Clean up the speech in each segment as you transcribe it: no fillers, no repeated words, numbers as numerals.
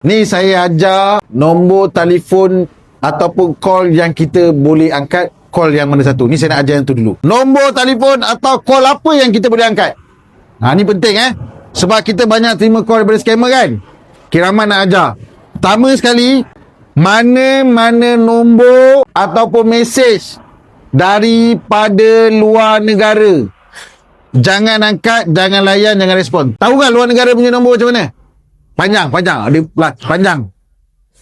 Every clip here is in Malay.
Ni saya ajar nombor telefon ataupun call yang kita boleh angkat. Call yang mana satu? Ni saya nak ajar yang tu dulu. Nombor telefon atau call apa yang kita boleh angkat? Ni penting sebab kita banyak terima call daripada scammer kan. Kiraman nak ajar. Pertama sekali, mana-mana nombor ataupun mesej daripada luar negara, jangan angkat, jangan layan, jangan respon. Tahu kan luar negara punya nombor macam mana? Panjang. Ada plus, panjang.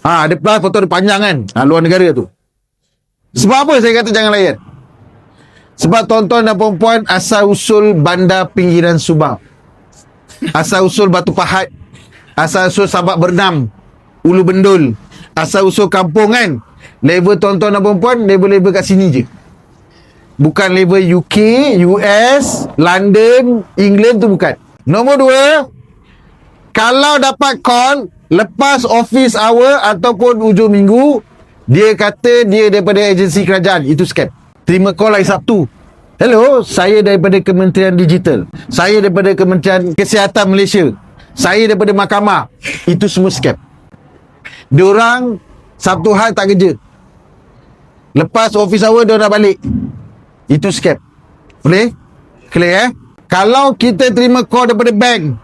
Ada plus, foto ada panjang kan. Luar negara tu. Sebab apa saya kata jangan layan? Sebab tuan-tuan dan puan-puan asal usul bandar pinggiran Subang, asal usul Batu Pahat, asal usul Sabak Bernam, Ulu Bendul, asal usul kampung kan. Level tuan-tuan dan puan-puan, level-level kat sini je. Bukan level UK, US, London, England tu bukan. Nombor 2, kalau dapat call lepas office hour ataupun hujung minggu, dia kata dia daripada agensi kerajaan, itu scam. Terima call hari Sabtu. Hello, saya daripada Kementerian Digital. Saya daripada Kementerian Kesihatan Malaysia. Saya daripada mahkamah. Itu semua scam. Diorang Sabtu Ahad tak kerja. Lepas office hour diorang dah balik. Itu scam. Boleh? Clear Kalau kita terima call daripada bank,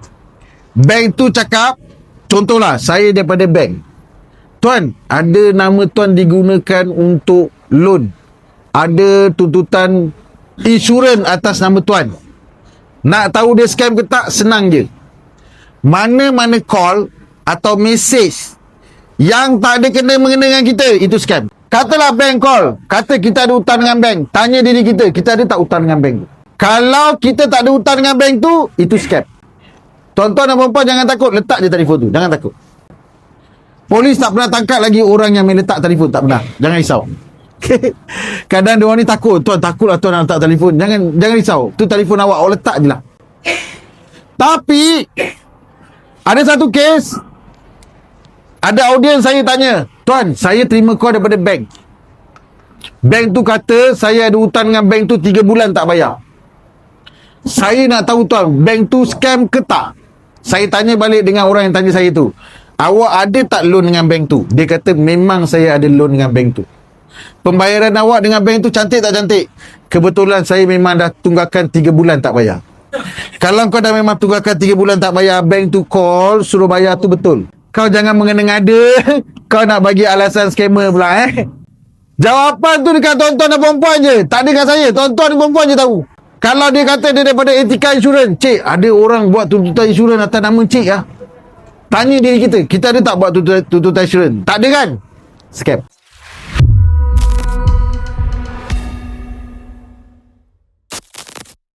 bank tu cakap, contohlah saya daripada bank, tuan, ada nama tuan digunakan untuk loan, ada tuntutan insurans atas nama tuan. Nak tahu dia scam ke tak? Senang je. Mana-mana call atau mesej yang tak ada kena-mengena dengan kita, itu scam. Katalah bank call, kata kita ada hutang dengan bank. Tanya diri kita ada tak hutang dengan bank tu? Kalau kita tak ada hutang dengan bank tu, itu scam. Tuan-tuan dan puan-puan jangan takut, letak je telefon tu, jangan takut. Polis tak pernah tangkap lagi orang yang main letak telefon, tak pernah. Jangan risau. Kadang diorang ni takut, tuan takutlah tuan nak letak telefon. Jangan risau, tu telefon awak letak je lah. Tapi ada satu kes, ada audiens saya tanya, tuan, saya terima call daripada bank. Bank tu kata saya ada hutang dengan bank tu 3 bulan tak bayar. Saya nak tahu tuan, bank tu scam ke tak? Saya tanya balik dengan orang yang tanya saya tu, awak ada tak loan dengan bank tu? Dia kata memang saya ada loan dengan bank tu. Pembayaran awak dengan bank tu cantik tak cantik? Kebetulan saya memang dah tunggakan 3 bulan tak bayar. Kalau kau dah memang tunggakan 3 bulan tak bayar, bank tu call suruh bayar tu betul. Kau jangan mengena-ngada. Kau nak bagi alasan scammer pula Jawapan tu dekat tuan-tuan dan perempuan je, tak ada dekat saya. Tuan-tuan dan perempuan je tahu. Kalau dia kata dia daripada Etika Insurans, cik, ada orang buat tuntutan insurans atas nama cik Tanya diri kita ada tak buat tuntutan insurans? Tak ada kan? Scam.